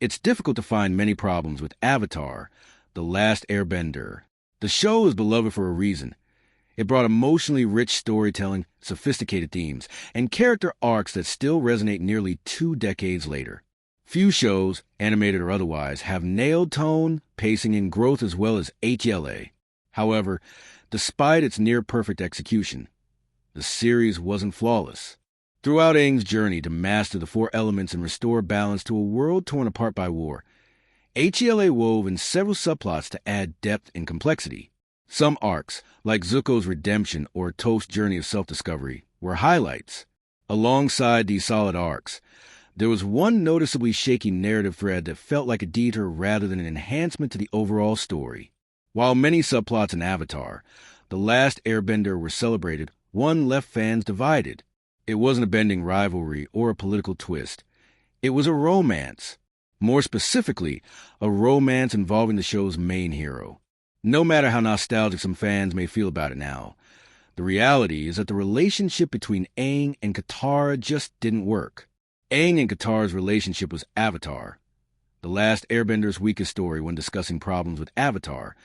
It's difficult to find many problems with Avatar, The Last Airbender. The show is beloved for a reason. It brought emotionally rich storytelling, sophisticated themes, and character arcs that still resonate nearly 2 decades later. Few shows, animated or otherwise, have nailed tone, pacing, and growth as well as HLA. However, despite its near-perfect execution, the series wasn't flawless. Throughout Aang's journey to master the 4 elements and restore balance to a world torn apart by war, HLA wove in several subplots to add depth and complexity. Some arcs, like Zuko's redemption or Toph's journey of self-discovery, were highlights. Alongside these solid arcs, there was one noticeably shaky narrative thread that felt like a detour rather than an enhancement to the overall story. While many subplots in Avatar, The Last Airbender were celebrated, one left fans divided. It wasn't a bending rivalry or a political twist. It was a romance. More specifically, a romance involving the show's main hero. No matter how nostalgic some fans may feel about it now, the reality is that the relationship between Aang and Katara just didn't work. Aang and Katara's relationship was Avatar, The Last Airbender's weakest story when discussing problems with Avatar.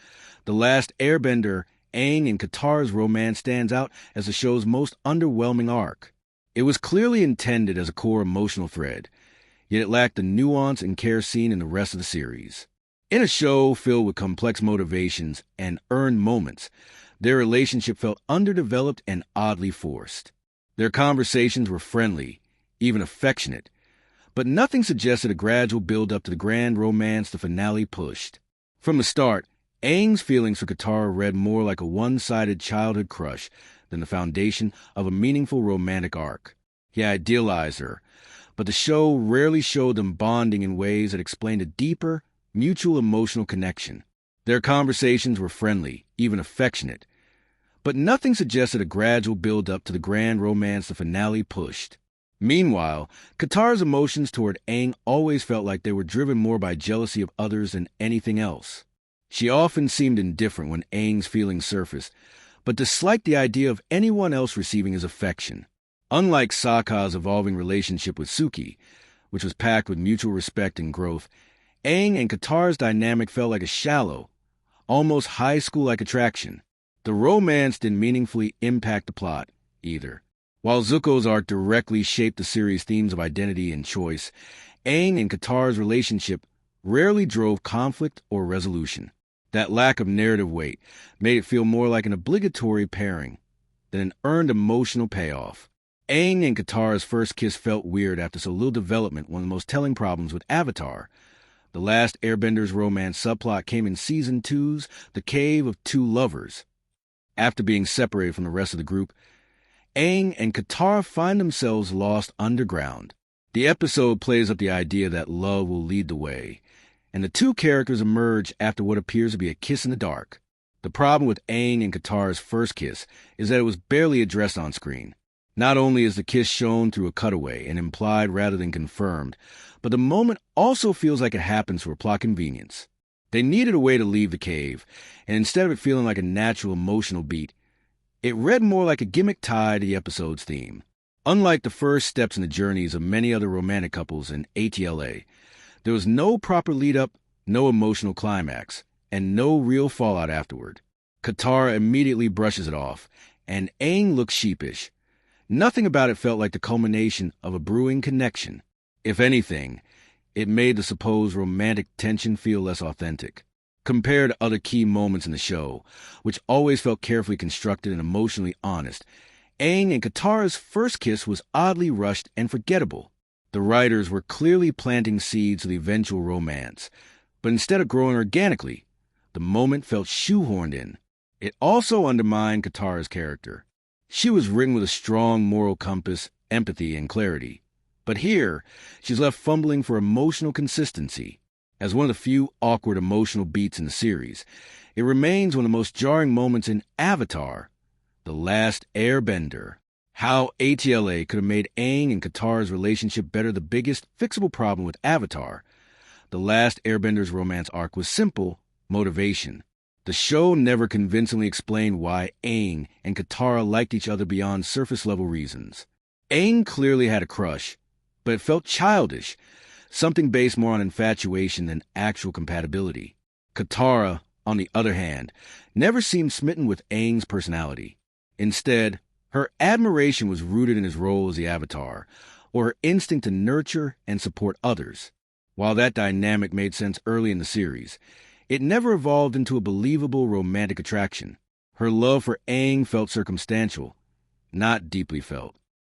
The Last Airbender, Aang and Katara's romance stands out as the show's most underwhelming arc. It was clearly intended as a core emotional thread, yet it lacked the nuance and care seen in the rest of the series. In a show filled with complex motivations and earned moments, their relationship felt underdeveloped and oddly forced. Their conversations were friendly, even affectionate, but nothing suggested a gradual build-up to the grand romance the finale pushed. From the start, Aang's feelings for Katara read more like a one-sided childhood crush than the foundation of a meaningful romantic arc. He idealized her, but the show rarely showed them bonding in ways that explained a deeper, mutual emotional connection. Their conversations were friendly, even affectionate, but nothing suggested a gradual build-up to the grand romance the finale pushed. Meanwhile, Katara's emotions toward Aang always felt like they were driven more by jealousy of others than anything else. She often seemed indifferent when Aang's feelings surfaced, but disliked the idea of anyone else receiving his affection. Unlike Sokka's evolving relationship with Suki, which was packed with mutual respect and growth, Aang and Katara's dynamic felt like a shallow, almost high school-like attraction. The romance didn't meaningfully impact the plot, either. While Zuko's arc directly shaped the series' themes of identity and choice, Aang and Katara's relationship rarely drove conflict or resolution. That lack of narrative weight made it feel more like an obligatory pairing than an earned emotional payoff. Aang and Katara's first kiss felt weird after so little development, one of the most telling problems with Avatar. The Last Airbender's romance subplot came in Season 2's The Cave of Two Lovers. After being separated from the rest of the group, Aang and Katara find themselves lost underground. The episode plays up the idea that love will lead the way, and the two characters emerge after what appears to be a kiss in the dark. The problem with Aang and Katara's first kiss is that it was barely addressed on screen. Not only is the kiss shown through a cutaway and implied rather than confirmed, but the moment also feels like it happens for plot convenience. They needed a way to leave the cave, and instead of it feeling like a natural emotional beat, it read more like a gimmick tie to the episode's theme. Unlike the first steps in the journeys of many other romantic couples in ATLA, there was no proper lead-up, no emotional climax, and no real fallout afterward. Katara immediately brushes it off, and Aang looks sheepish. Nothing about it felt like the culmination of a brewing connection. If anything, it made the supposed romantic tension feel less authentic. Compared to other key moments in the show, which always felt carefully constructed and emotionally honest, Aang and Katara's first kiss was oddly rushed and forgettable. The writers were clearly planting seeds of the eventual romance, but instead of growing organically, the moment felt shoehorned in. It also undermined Katara's character. She was written with a strong moral compass, empathy, and clarity. But here, she's left fumbling for emotional consistency. As one of the few awkward emotional beats in the series, it remains one of the most jarring moments in Avatar, The Last Airbender. How ATLA could have made Aang and Katara's relationship better the biggest fixable problem with Avatar. The Last Airbender's romance arc was simple: motivation. The show never convincingly explained why Aang and Katara liked each other beyond surface-level reasons. Aang clearly had a crush, but it felt childish, something based more on infatuation than actual compatibility. Katara, on the other hand, never seemed smitten with Aang's personality. Instead, her admiration was rooted in his role as the Avatar, or her instinct to nurture and support others. While that dynamic made sense early in the series, it never evolved into a believable romantic attraction. Her love for Aang felt circumstantial, not deeply felt.